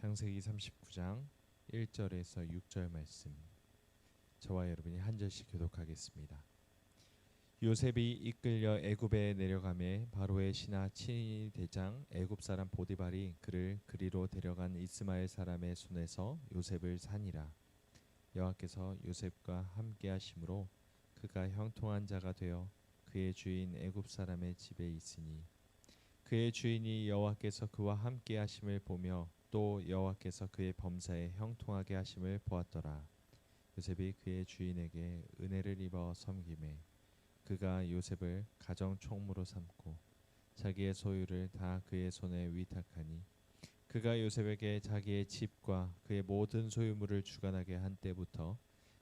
창세기 39장 1절에서 6절 말씀, 저와 여러분이 한 절씩 교독하겠습니다. 요셉이 이끌려 애굽에 내려가매 바로의 신하 친위 대장 애굽 사람 보디발이 그를 그리로 데려간 이스마엘 사람의 손에서 요셉을 산이라. 여호와께서 요셉과 함께 하심으로 그가 형통한 자가 되어 그의 주인 애굽 사람의 집에 있으니 그의 주인이 여호와께서 그와 함께 하심을 보며 또 여호와께서 그의 범사에 형통하게 하심을 보았더라. 요셉이 그의 주인에게 은혜를 입어 섬기매 그가 요셉을 가정 총무로 삼고 자기의 소유를 다 그의 손에 위탁하니 그가 요셉에게 자기의 집과 그의 모든 소유물을 주관하게 한 때부터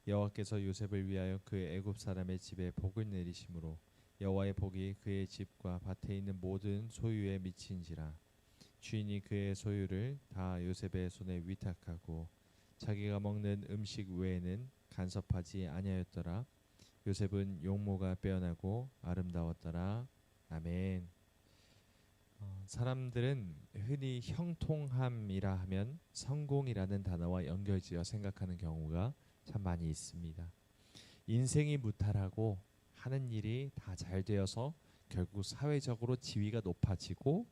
여호와께서 요셉을 위하여 그 애굽 사람의 집에 복을 내리심으로 여호와의 복이 그의 집과 밭에 있는 모든 소유에 미친지라. 주인이 그의 소유를 다 요셉의 손에 위탁하고 자기가 먹는 음식 외에는 간섭하지 아니하였더라. 요셉은 용모가 빼어나고 아름다웠더라. 아멘. 사람들은 흔히 형통함이라 하면 성공이라는 단어와 연결지어 생각하는 경우가 참 많이 있습니다. 인생이 무탈하고 하는 일이 다 잘 되어서 결국 사회적으로 지위가 높아지고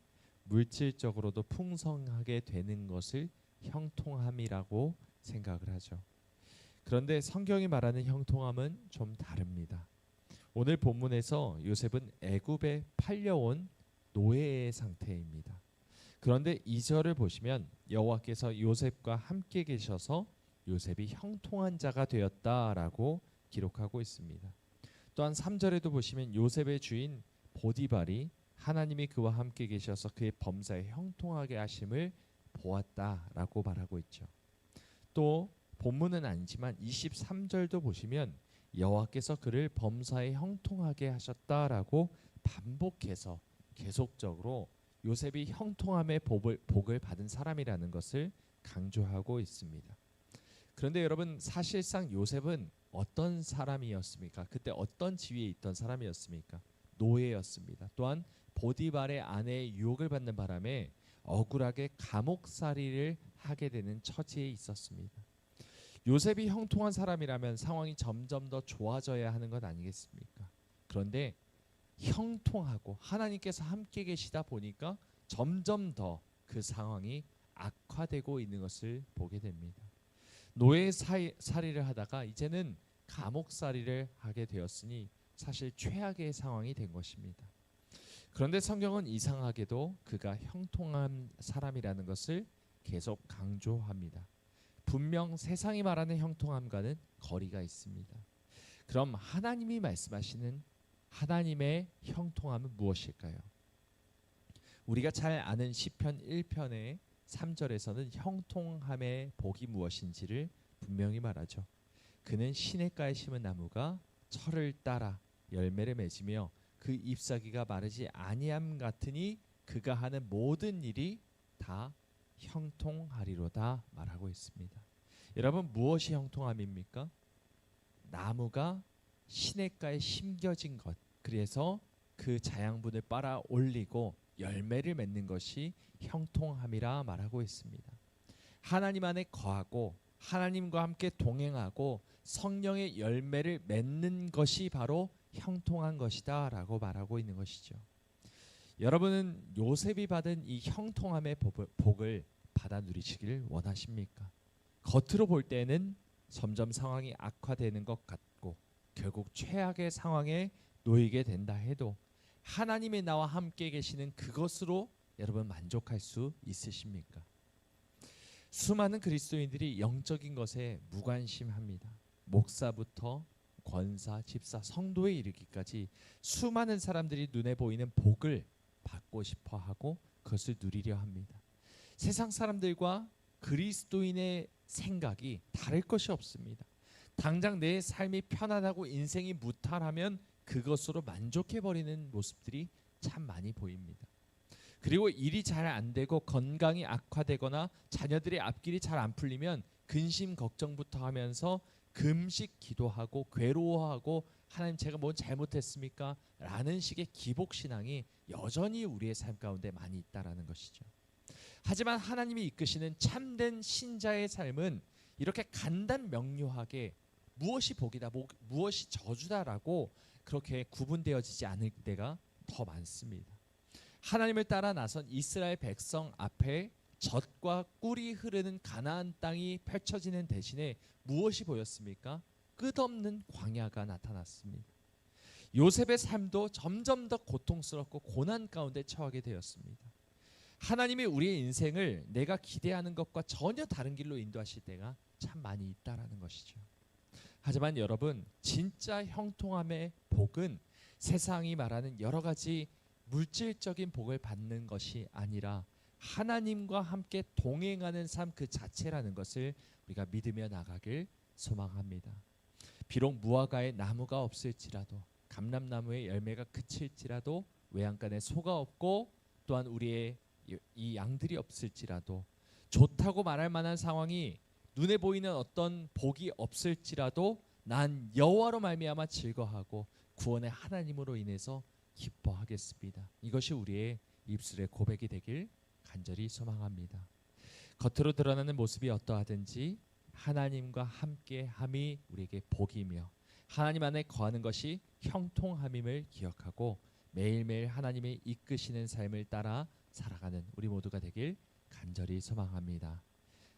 물질적으로도 풍성하게 되는 것을 형통함이라고 생각을 하죠. 그런데 성경이 말하는 형통함은 좀 다릅니다. 오늘 본문에서 요셉은 애굽에 팔려온 노예의 상태입니다. 그런데 2절을 보시면 여호와께서 요셉과 함께 계셔서 요셉이 형통한 자가 되었다라고 기록하고 있습니다. 또한 3절에도 보시면 요셉의 주인 보디발이 하나님이 그와 함께 계셔서 그의 범사에 형통하게 하심을 보았다라고 말하고 있죠. 또 본문은 아니지만 23절도 보시면 여호와께서 그를 범사에 형통하게 하셨다라고 반복해서 계속적으로 요셉이 형통함의 복을 받은 사람이라는 것을 강조하고 있습니다. 그런데 여러분, 사실상 요셉은 어떤 사람이었습니까? 그때 어떤 지위에 있던 사람이었습니까? 노예였습니다. 또한 보디발의 아내의 유혹을 받는 바람에 억울하게 감옥살이를 하게 되는 처지에 있었습니다. 요셉이 형통한 사람이라면 상황이 점점 더 좋아져야 하는 것 아니겠습니까? 그런데 형통하고 하나님께서 함께 계시다 보니까 점점 더 그 상황이 악화되고 있는 것을 보게 됩니다. 노예살이를 하다가 이제는 감옥살이를 하게 되었으니 사실 최악의 상황이 된 것입니다. 그런데 성경은 이상하게도 그가 형통한 사람이라는 것을 계속 강조합니다. 분명 세상이 말하는 형통함과는 거리가 있습니다. 그럼 하나님이 말씀하시는 하나님의 형통함은 무엇일까요? 우리가 잘 아는 시편 1편의 3절에서는 형통함의 복이 무엇인지를 분명히 말하죠. 그는 시냇가에 심은 나무가 철을 따라 열매를 맺으며 그 잎사귀가 마르지 아니함 같으니 그가 하는 모든 일이 다 형통하리로다 말하고 있습니다. 여러분, 무엇이 형통함입니까? 나무가 시냇가에 심겨진 것, 그래서 그 자양분을 빨아 올리고 열매를 맺는 것이 형통함이라 말하고 있습니다. 하나님 안에 거하고 하나님과 함께 동행하고 성령의 열매를 맺는 것이 바로 형통한 것이다 라고 말하고 있는 것이죠. 여러분은 요셉이 받은 이 형통함의 복을 받아 누리시길 원하십니까? 겉으로 볼 때는 점점 상황이 악화되는 것 같고 결국 최악의 상황에 놓이게 된다 해도 하나님의 나와 함께 계시는 그것으로 여러분 만족할 수 있으십니까? 수많은 그리스도인들이 영적인 것에 무관심합니다. 목사부터 권사, 집사, 성도에 이르기까지 수많은 사람들이 눈에 보이는 복을 받고 싶어 하고 그것을 누리려 합니다. 세상 사람들과 그리스도인의 생각이 다를 것이 없습니다. 당장 내 삶이 편안하고 인생이 무탈하면 그것으로 만족해버리는 모습들이 참 많이 보입니다. 그리고 일이 잘 안 되고 건강이 악화되거나 자녀들의 앞길이 잘 안 풀리면 근심 걱정부터 하면서 금식 기도하고 괴로워하고 하나님 제가 뭐 잘못했습니까? 라는 식의 기복신앙이 여전히 우리의 삶 가운데 많이 있다라는 것이죠. 하지만 하나님이 이끄시는 참된 신자의 삶은 이렇게 간단 명료하게 무엇이 복이다, 무엇이 저주다라고 그렇게 구분되어지지 않을 때가 더 많습니다. 하나님을 따라 나선 이스라엘 백성 앞에 젖과 꿀이 흐르는 가나안 땅이 펼쳐지는 대신에 무엇이 보였습니까? 끝없는 광야가 나타났습니다. 요셉의 삶도 점점 더 고통스럽고 고난 가운데 처하게 되었습니다. 하나님이 우리의 인생을 내가 기대하는 것과 전혀 다른 길로 인도하실 때가 참 많이 있다라는 것이죠. 하지만 여러분, 진짜 형통함의 복은 세상이 말하는 여러 가지 물질적인 복을 받는 것이 아니라 하나님과 함께 동행하는 삶 그 자체라는 것을 우리가 믿으며 나가길 소망합니다. 비록 무화과에 나무가 없을지라도, 감람나무의 열매가 그칠지라도, 외양간에 소가 없고 또한 우리의 이 양들이 없을지라도, 좋다고 말할 만한 상황이 눈에 보이는 어떤 복이 없을지라도 난 여호와로 말미암아 즐거하고 구원의 하나님으로 인해서 기뻐하겠습니다. 이것이 우리의 입술의 고백이 되길 간절히 소망합니다. 겉으로 드러나는 모습이 어떠하든지 하나님과 함께함이 우리에게 복이며 하나님 안에 거하는 것이 형통함임을 기억하고 매일매일 하나님의 이끄시는 삶을 따라 살아가는 우리 모두가 되길 간절히 소망합니다.